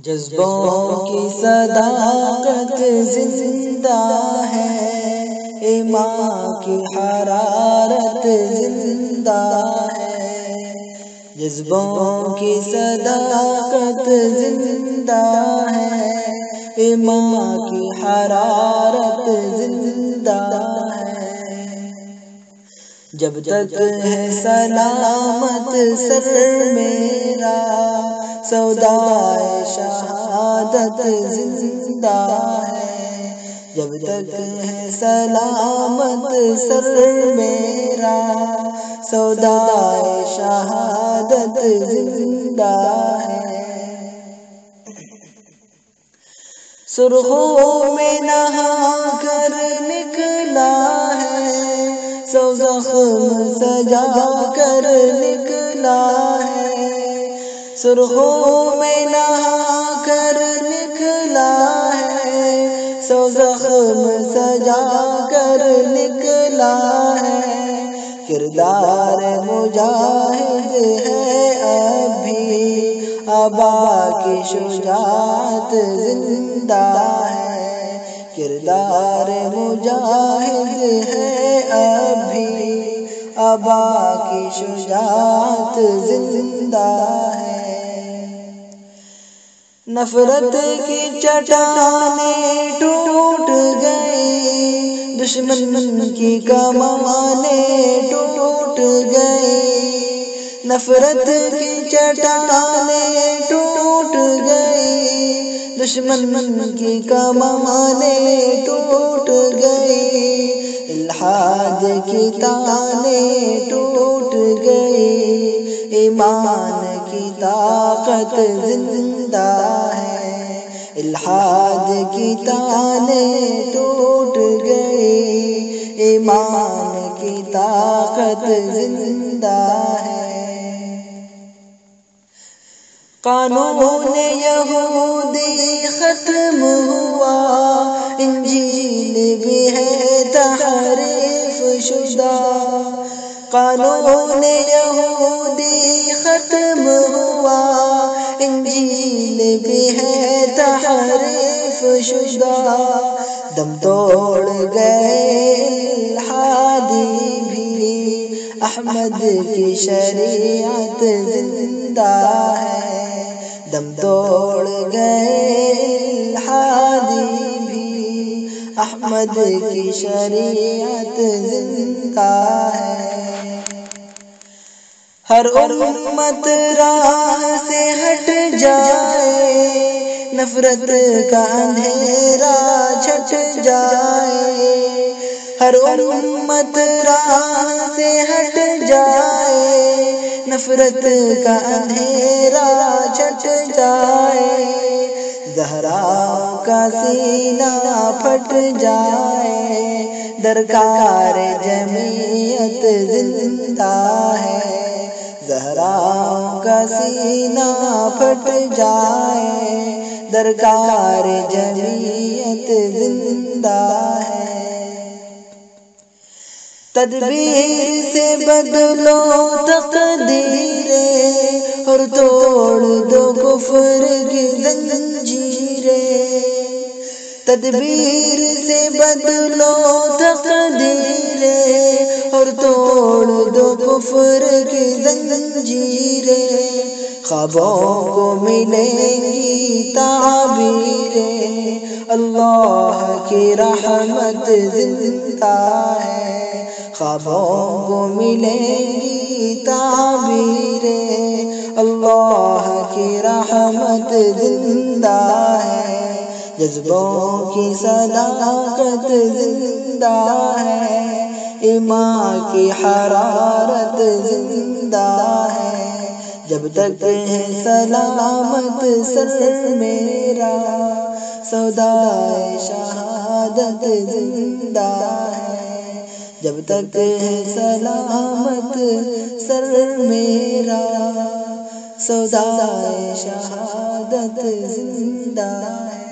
جذبوں کی صداقت زندہ ہے، ایمان کی حرارت زندہ ہے۔ جذبوں کی صداقت زندہ ہے، ایمان کی حرارت زندہ ہے۔ جب تک ہے سلامت سر میرا، سودائے شہادت زندہ ہے۔ جب تک ہے سلامت سر میرا، سودائے شہادت زندہ ہے۔ سرخوں میں نہا کر نکلا ہے، سو زخم سجا کر نکلا ہے۔ سرخوں میں نہا کر نکلا ہے، سو زخم سجا کر نکلا ہے۔ کردار مجاہد ہے اب بھی، آبا کی شجاعت زندہ ہے۔ کردار مجاہد ہے اب بھی، آبا کی شجاعت زندہ ہے۔ نفرت کی چٹانیں ٹوٹ گئی، دشمن کی کمانیں ٹوٹ گئی۔ نفرت کی چٹانیں ٹوٹ گئی، دشمن کی کمانیں ٹوٹ گئی۔ الحاد کی تانیں ٹوٹ گئی، ایمان کی طاقت زندہ ہے۔ الحاد کی تانیں ٹوٹ گئی، ایمان کی طاقت زندہ ہے۔ قانون یہودی ختم ہوا، انجیل بھی ہے تحریف شدہ۔ قانون یہودی ختم ہوا، انجیل بھی ہے تحریف شدہ۔ دم توڑ گئے الحادی بھی، احمد کی شریعت زندہ ہے۔ دم توڑ گئے الحادی بھی، احمد کی شریعت زندہ ہے۔ ہر امت راہ سے ہٹ جائے، نفرت کا اندھیرا چھٹ جائے۔ ہر امت راہ سے ہٹ جائے، نفرت کا اندھیرا چھٹ جائے۔ زہرا کا سینہ پھٹ جائے، درکار جمعیت زندہ ہے۔ زہرا کا سینہ پھٹ جائے، درکار جمعیت زندہ ہے۔ تدبیر سے بدلو تقدیریں، اور توڑ دو کفر کی زنجیریں۔ تدبیر سے بدلو تقدیریں، اور توڑ دو کفر کی زنجیریں۔ خوابوں کو ملیں گی تعبیریں، اللہ کی رحمت زندہ ہے۔ خوابوں کو ملیں گی تعبیریں، اللہ کی رحمت زندہ ہے۔ جذبوں کی صداقت زندہ ہے، ایمان کی حرارت زندہ ہے۔ جب تک ہے سلامت سر میرا، سودائے شہادت زندہ ہے۔ جب تک ہے سلامت سر میرا، سودائے شہادت زندہ ہے۔